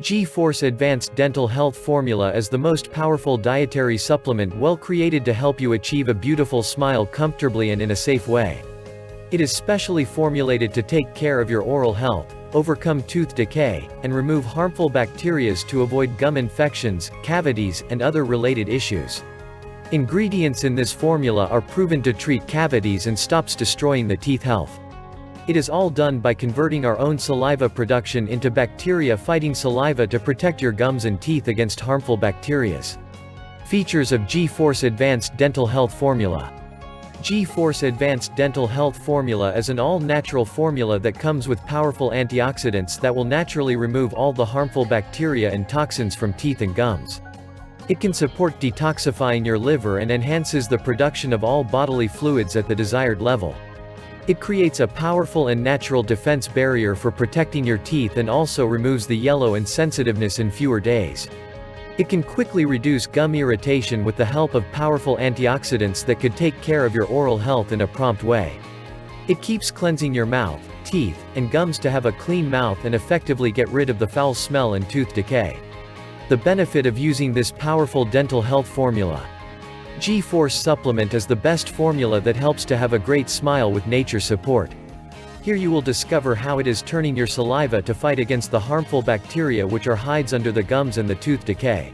GForce Advanced Dental Health Formula is the most powerful dietary supplement well created to help you achieve a beautiful smile comfortably and in a safe way. It is specially formulated to take care of your oral health, overcome tooth decay, and remove harmful bacteria to avoid gum infections, cavities, and other related issues. Ingredients in this formula are proven to treat cavities and stops destroying the teeth health. It is all done by converting our own saliva production into bacteria-fighting saliva to protect your gums and teeth against harmful bacteria. Features of GForce Advanced Dental Health Formula. GForce Advanced Dental Health Formula is an all-natural formula that comes with powerful antioxidants that will naturally remove all the harmful bacteria and toxins from teeth and gums. It can support detoxifying your liver and enhances the production of all bodily fluids at the desired level. It creates a powerful and natural defense barrier for protecting your teeth and also removes the yellow and sensitiveness in fewer days. It can quickly reduce gum irritation with the help of powerful antioxidants that could take care of your oral health in a prompt way. It keeps cleansing your mouth, teeth, and gums to have a clean mouth and effectively get rid of the foul smell and tooth decay. The benefit of using this powerful dental health formula. GForce supplement is the best formula that helps to have a great smile with nature support. Here you will discover how it is turning your saliva to fight against the harmful bacteria which are hides under the gums and the tooth decay.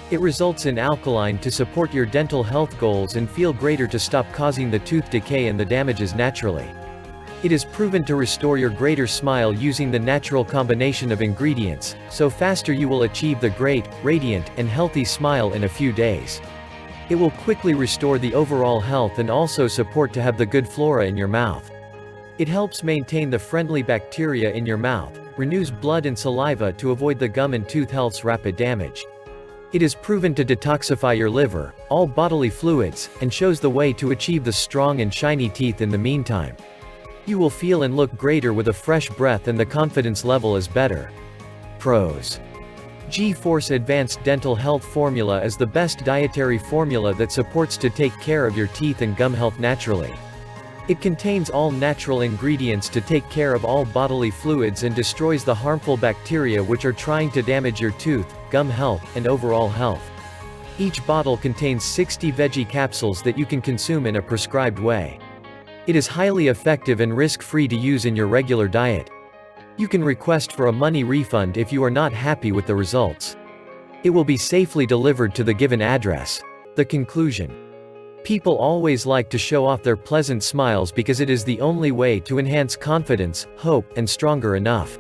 It results in alkaline to support your dental health goals and feel greater to stop causing the tooth decay and the damages naturally. It is proven to restore your greater smile using the natural combination of ingredients, so faster you will achieve the great, radiant, and healthy smile in a few days. It will quickly restore the overall health and also support to have the good flora in your mouth. It helps maintain the friendly bacteria in your mouth, renews blood and saliva to avoid the gum and tooth health's rapid damage. It is proven to detoxify your liver, all bodily fluids, and shows the way to achieve the strong and shiny teeth in the meantime. You will feel and look greater with a fresh breath and the confidence level is better. Pros. GForce Advanced Dental Health Formula is the best dietary formula that supports to take care of your teeth and gum health naturally. It contains all natural ingredients to take care of all bodily fluids and destroys the harmful bacteria which are trying to damage your tooth, gum health, and overall health. Each bottle contains 60 veggie capsules that you can consume in a prescribed way. It is highly effective and risk-free to use in your regular diet. You can request for a money refund if you are not happy with the results. It will be safely delivered to the given address. The conclusion. People always like to show off their pleasant smiles because it is the only way to enhance confidence, hope, and stronger enough.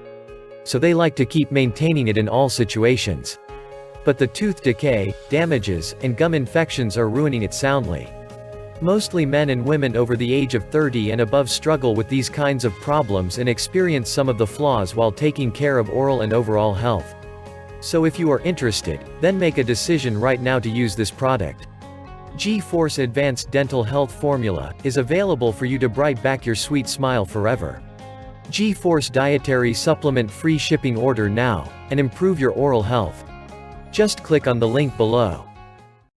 So they like to keep maintaining it in all situations. But the tooth decay, damages, and gum infections are ruining it soundly. Mostly men and women over the age of 30 and above struggle with these kinds of problems and experience some of the flaws while taking care of oral and overall health. So if you are interested, then make a decision right now to use this product. GForce Advanced Dental Health Formula is available for you to brighten back your sweet smile forever. GForce Dietary Supplement free shipping order now, and improve your oral health. Just click on the link below.